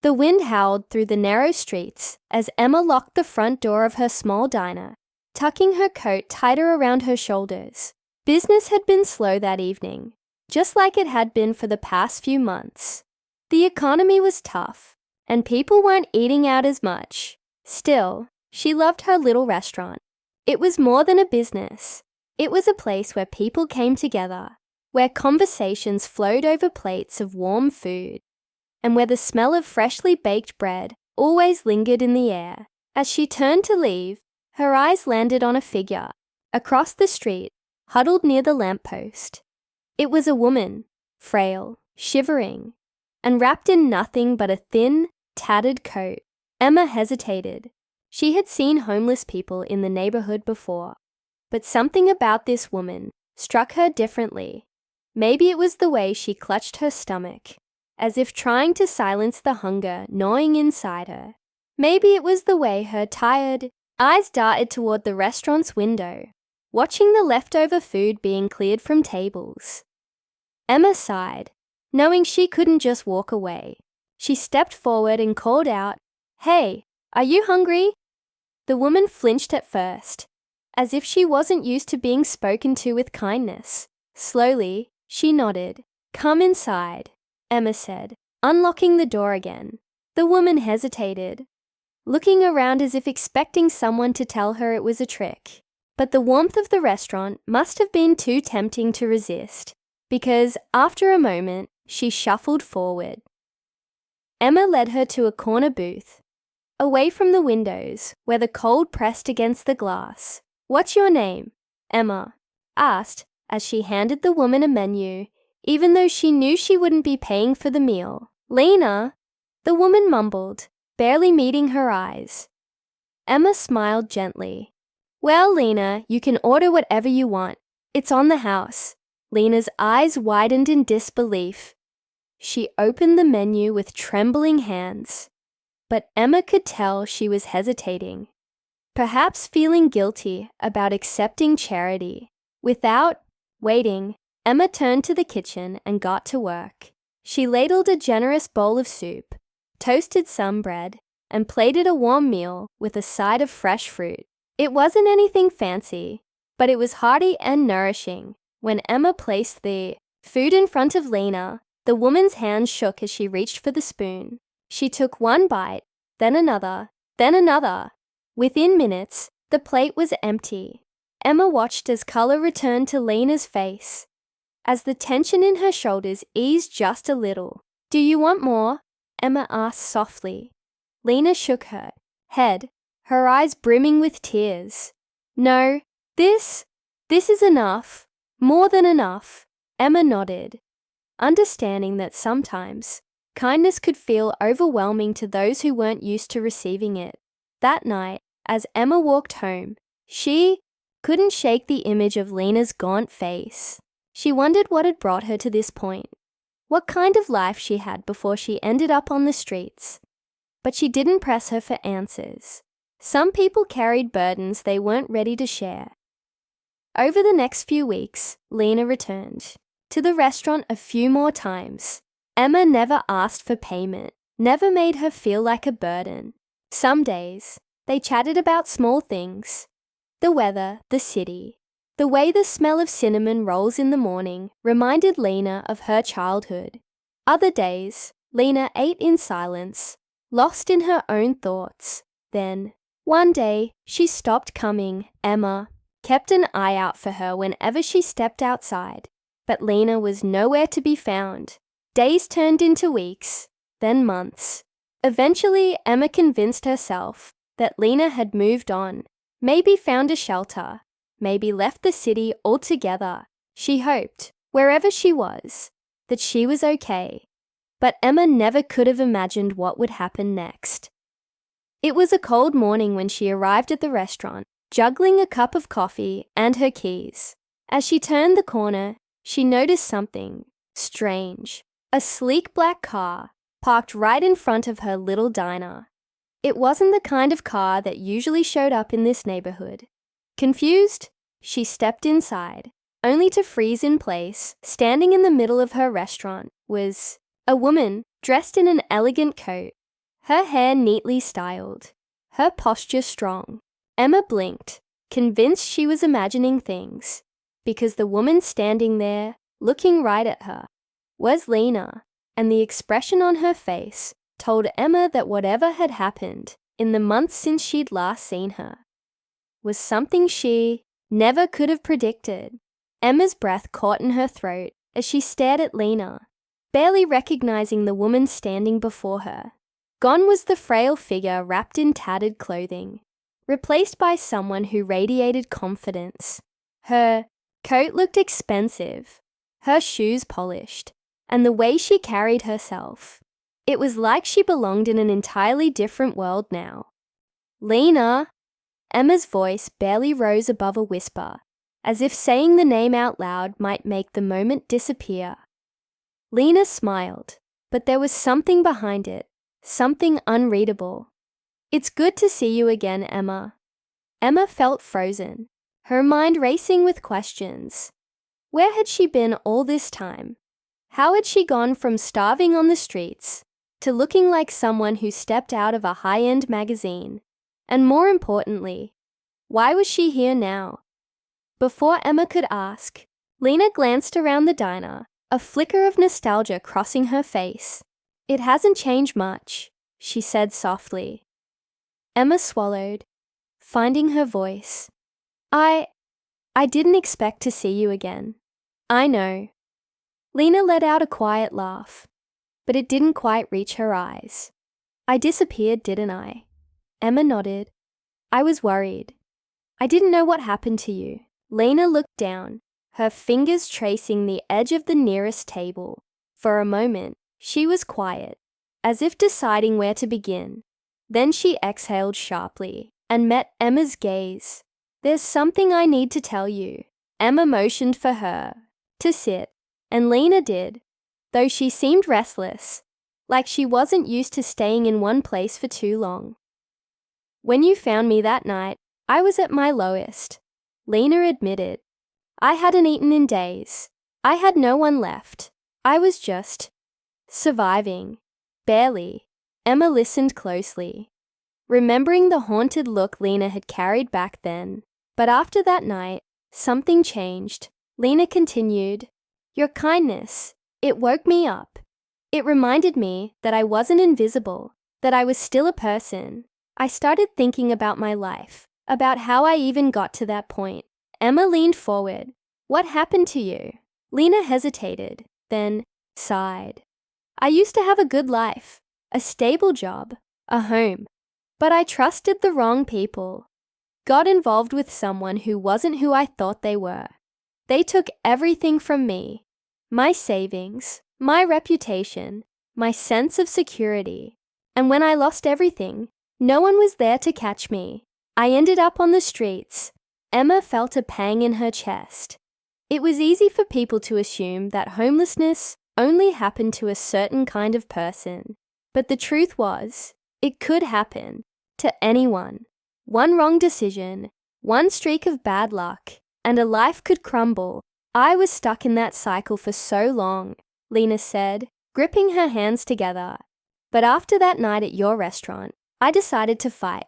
The wind howled through the narrow streets as Emma locked the front door of her small diner, tucking her coat tighter around her shoulders. Business had been slow that evening, just like it had been for the past few months. The economy was tough, and people weren't eating out as much. Still, she loved her little restaurant. It was more than a business. It was a place where people came together, where conversations flowed over plates of warm food, and where the smell of freshly baked bread always lingered in the air. As she turned to leave, her eyes landed on a figure across the street, huddled near the lamppost. It was a woman, frail, shivering, and wrapped in nothing but a thin, tattered coat. Emma hesitated. She had seen homeless people in the neighborhood before, but something about this woman struck her differently. Maybe it was the way she clutched her stomach, as if trying to silence the hunger gnawing inside her. Maybe it was the way her tired eyes darted toward the restaurant's window, watching the leftover food being cleared from tables. Emma sighed, knowing she couldn't just walk away. She stepped forward and called out, "Hey, are you hungry?" The woman flinched at first, as if she wasn't used to being spoken to with kindness. Slowly, she nodded. "Come inside," Emma said, unlocking the door again. The woman hesitated, looking around as if expecting someone to tell her it was a trick. But the warmth of the restaurant must have been too tempting to resist, because after a moment, she shuffled forward. Emma led her to a corner booth, away from the windows, where the cold pressed against the glass. "What's your name?" Emma asked as she handed the woman a menu, even though she knew she wouldn't be paying for the meal. "Lena," the woman mumbled, barely meeting her eyes. Emma smiled gently. "Well, Lena, you can order whatever you want. It's on the house." Lena's eyes widened in disbelief. She opened the menu with trembling hands, but Emma could tell she was hesitating, perhaps feeling guilty about accepting charity. Without waiting, Emma turned to the kitchen and got to work. She ladled a generous bowl of soup, toasted some bread, and plated a warm meal with a side of fresh fruit. It wasn't anything fancy, but it was hearty and nourishing. When Emma placed the food in front of Lena, the woman's hands shook as she reached for the spoon. She took one bite, then another, then another. Within minutes, the plate was empty. Emma watched as color returned to Lena's face, as the tension in her shoulders eased just a little. "Do you want more?" Emma asked softly. Lena shook her head, her eyes brimming with tears. "No, this is enough. More than enough." Emma nodded, understanding that sometimes kindness could feel overwhelming to those who weren't used to receiving it. That night, as Emma walked home, she couldn't shake the image of Lena's gaunt face. She wondered what had brought her to this point, what kind of life she had before she ended up on the streets. But she didn't press her for answers. Some people carried burdens they weren't ready to share. Over the next few weeks, Lena returned to the restaurant a few more times. Emma never asked for payment, never made her feel like a burden. Some days, they chatted about small things, the weather, the city. The way the smell of cinnamon rolls in the morning reminded Lena of her childhood. Other days, Lena ate in silence, lost in her own thoughts. Then, one day, she stopped coming. Emma kept an eye out for her whenever she stepped outside, but Lena was nowhere to be found. Days turned into weeks, then months. Eventually, Emma convinced herself that Lena had moved on, maybe found a shelter, maybe left the city altogether. She hoped, wherever she was, that she was okay. But Emma never could have imagined what would happen next. It was a cold morning when she arrived at the restaurant, juggling a cup of coffee and her keys. As she turned the corner, she noticed something strange. A sleek black car parked right in front of her little diner. It wasn't the kind of car that usually showed up in this neighborhood. Confused, she stepped inside, only to freeze in place. Standing in the middle of her restaurant was a woman dressed in an elegant coat, her hair neatly styled, her posture strong. Emma blinked, convinced she was imagining things, because the woman standing there, looking right at her, was Lena, and the expression on her face told Emma that whatever had happened in the months since she'd last seen her was something she never could have predicted. Emma's breath caught in her throat as she stared at Lena, barely recognizing the woman standing before her. Gone was the frail figure wrapped in tattered clothing, replaced by someone who radiated confidence. Her coat looked expensive, her shoes polished, and the way she carried herself. It was like she belonged in an entirely different world now. Lena! Emma's voice barely rose above a whisper, as if saying the name out loud might make the moment disappear. Lena smiled, but there was something behind it, something unreadable. "It's good to see you again, Emma." Emma felt frozen, her mind racing with questions. Where had she been all this time? How had she gone from starving on the streets to looking like someone who stepped out of a high-end magazine? And more importantly, why was she here now? Before Emma could ask, Lena glanced around the diner, a flicker of nostalgia crossing her face. "It hasn't changed much," she said softly. Emma swallowed, finding her voice. I didn't expect to see you again." "I know." Lena let out a quiet laugh, but it didn't quite reach her eyes. "I disappeared, didn't I?" Emma nodded. "I was worried. I didn't know what happened to you." Lena looked down, her fingers tracing the edge of the nearest table. For a moment, she was quiet, as if deciding where to begin. Then she exhaled sharply and met Emma's gaze. "There's something I need to tell you." Emma motioned for her to sit, and Lena did, though she seemed restless, like she wasn't used to staying in one place for too long. "When you found me that night, I was at my lowest," Lena admitted. "I hadn't eaten in days. I had no one left. I was just surviving. Barely." Emma listened closely, remembering the haunted look Lena had carried back then. "But after that night, something changed." Lena continued, "Your kindness, it woke me up. It reminded me that I wasn't invisible, that I was still a person. I started thinking about my life, about how I even got to that point." Emma leaned forward. "What happened to you?" Lena hesitated, then sighed. "I used to have a good life, a stable job, a home. But I trusted the wrong people. Got involved with someone who wasn't who I thought they were. They took everything from me. My savings, my reputation, my sense of security. And when I lost everything, no one was there to catch me. I ended up on the streets." Emma felt a pang in her chest. It was easy for people to assume that homelessness only happened to a certain kind of person. But the truth was, it could happen to anyone. One wrong decision, one streak of bad luck, and a life could crumble. "I was stuck in that cycle for so long," Lena said, gripping her hands together. "But after that night at your restaurant, I decided to fight.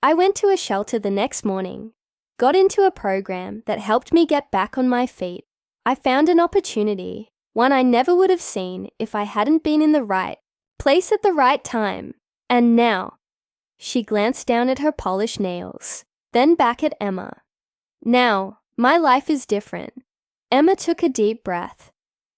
I went to a shelter the next morning, got into a program that helped me get back on my feet. I found an opportunity, one I never would have seen if I hadn't been in the right place at the right time. And now," she glanced down at her polished nails, then back at Emma. "Now, my life is different." Emma took a deep breath,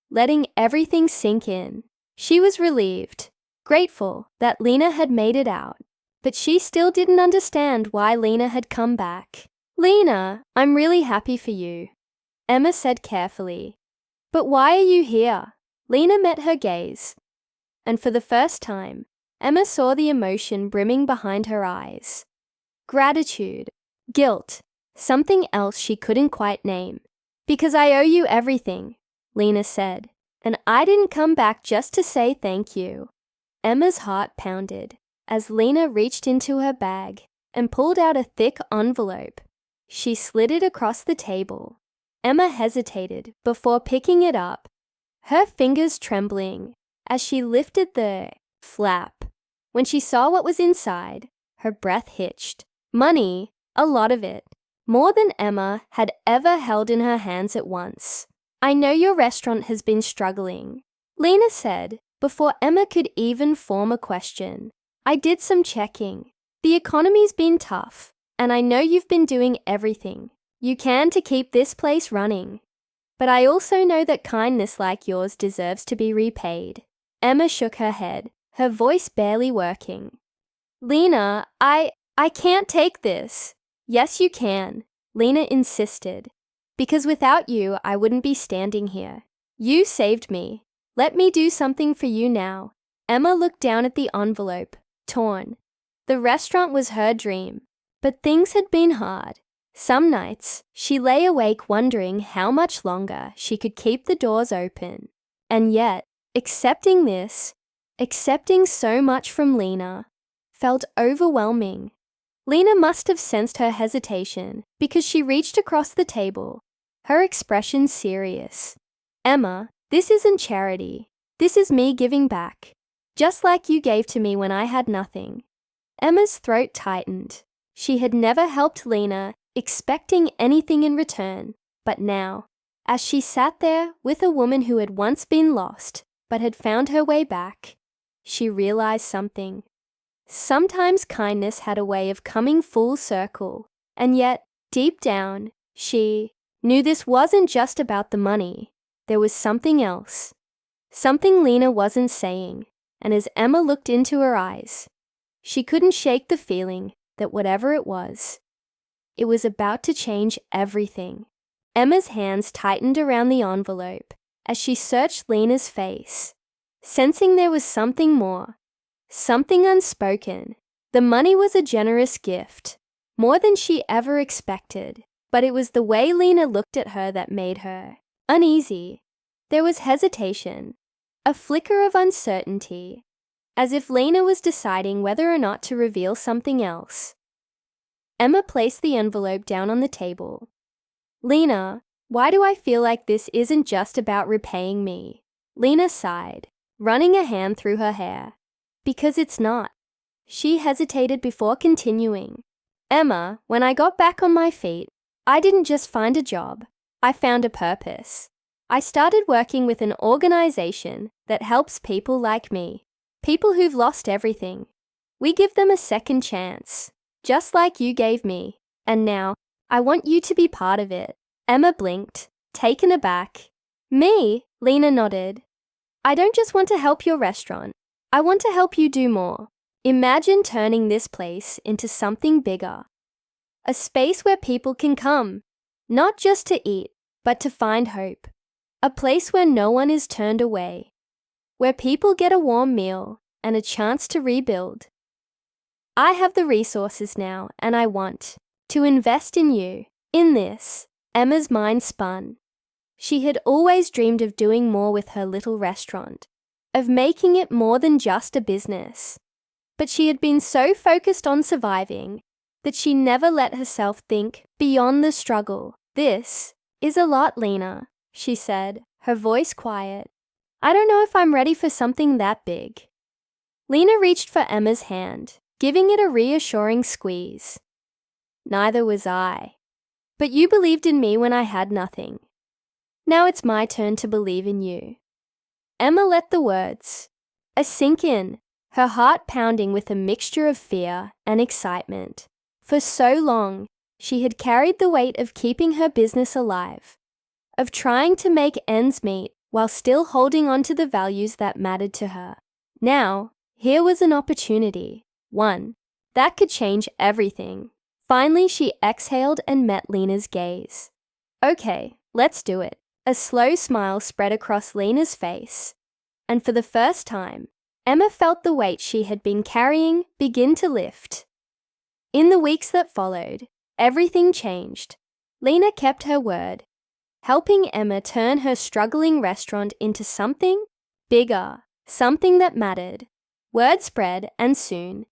letting everything sink in. She was relieved, grateful that Lena had made it out, but she still didn't understand why Lena had come back. "Lena, I'm really happy for you," Emma said carefully. "But why are you here?" Lena met her gaze, and for the first time, Emma saw the emotion brimming behind her eyes. Gratitude, guilt, something else she couldn't quite name. "Because I owe you everything," Lena said, "and I didn't come back just to say thank you." Emma's heart pounded as Lena reached into her bag and pulled out a thick envelope. She slid it across the table. Emma hesitated before picking it up, her fingers trembling as she lifted the flap. When she saw what was inside, her breath hitched. Money, a lot of it, more than Emma had ever held in her hands at once. "I know your restaurant has been struggling," Lena said, before Emma could even form a question. "I did some checking. The economy's been tough, and I know you've been doing everything you can to keep this place running. But I also know that kindness like yours deserves to be repaid." Emma shook her head, her voice barely working. "Lena, I can't take this." "Yes, you can," Lena insisted. "Because without you, I wouldn't be standing here. You saved me. Let me do something for you now." Emma looked down at the envelope, torn. The restaurant was her dream, but things had been hard. Some nights, she lay awake wondering how much longer she could keep the doors open. And yet, accepting so much from Lena, felt overwhelming. Lena must have sensed her hesitation because she reached across the table, her expression serious. "Emma, this isn't charity. This is me giving back, just like you gave to me when I had nothing." Emma's throat tightened. She had never helped Lena, expecting anything in return, but now, as she sat there with a woman who had once been lost but had found her way back, she realized something. Sometimes kindness had a way of coming full circle, and yet, deep down, she knew this wasn't just about the money. There was something else. Something Lena wasn't saying, and as Emma looked into her eyes, she couldn't shake the feeling that whatever it was about to change everything. Emma's hands tightened around the envelope as she searched Lena's face, sensing there was something more, something unspoken. The money was a generous gift, more than she ever expected, but it was the way Lena looked at her that made her uneasy. There was hesitation, a flicker of uncertainty, as if Lena was deciding whether or not to reveal something else. Emma placed the envelope down on the table. "Lena, why do I feel like this isn't just about repaying me?" Lena sighed, running a hand through her hair. "Because it's not." She hesitated before continuing. "Emma, when I got back on my feet, I didn't just find a job. I found a purpose. I started working with an organization that helps people like me, people who've lost everything. We give them a second chance, just like you gave me, and now I want you to be part of it." Emma blinked, taken aback. "Me?" Lena nodded. "I don't just want to help your restaurant. I want to help you do more. Imagine turning this place into something bigger. A space where people can come, not just to eat, but to find hope. A place where no one is turned away, where people get a warm meal and a chance to rebuild. I have the resources now, and I want to invest in you, in this." Emma's mind spun. She had always dreamed of doing more with her little restaurant, of making it more than just a business. But she had been so focused on surviving that she never let herself think beyond the struggle. "This is a lot, Lena," she said, her voice quiet. "I don't know if I'm ready for something that big." Lena reached for Emma's hand, giving it a reassuring squeeze. "Neither was I. But you believed in me when I had nothing. Now it's my turn to believe in you." Emma let the words sink in, her heart pounding with a mixture of fear and excitement. For so long, she had carried the weight of keeping her business alive, of trying to make ends meet while still holding on to the values that mattered to her. Now, here was an opportunity, one that could change everything. Finally, she exhaled and met Lena's gaze. "Okay, let's do it." A slow smile spread across Lena's face, and for the first time, Emma felt the weight she had been carrying begin to lift. In the weeks that followed, everything changed. Lena kept her word, helping Emma turn her struggling restaurant into something bigger, something that mattered. Word spread, and soon,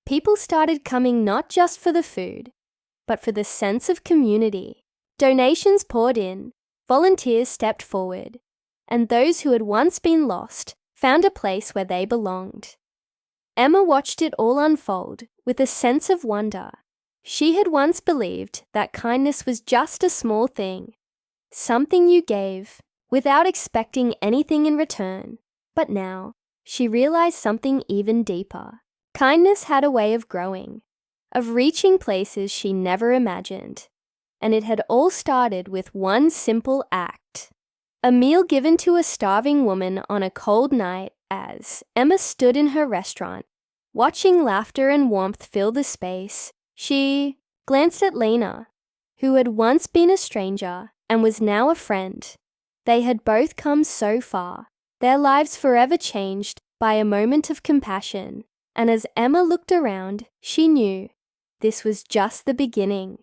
people started coming not just for the food, but for the sense of community. Donations poured in, volunteers stepped forward, and those who had once been lost found a place where they belonged. Emma watched it all unfold with a sense of wonder. She had once believed that kindness was just a small thing, something you gave without expecting anything in return. But now, she realized something even deeper. Kindness had a way of growing, of reaching places she never imagined. And it had all started with one simple act. A meal given to a starving woman on a cold night as Emma stood in her restaurant, watching laughter and warmth fill the space. She glanced at Lena, who had once been a stranger and was now a friend. They had both come so far, their lives forever changed by a moment of compassion. And as Emma looked around, she knew this was just the beginning.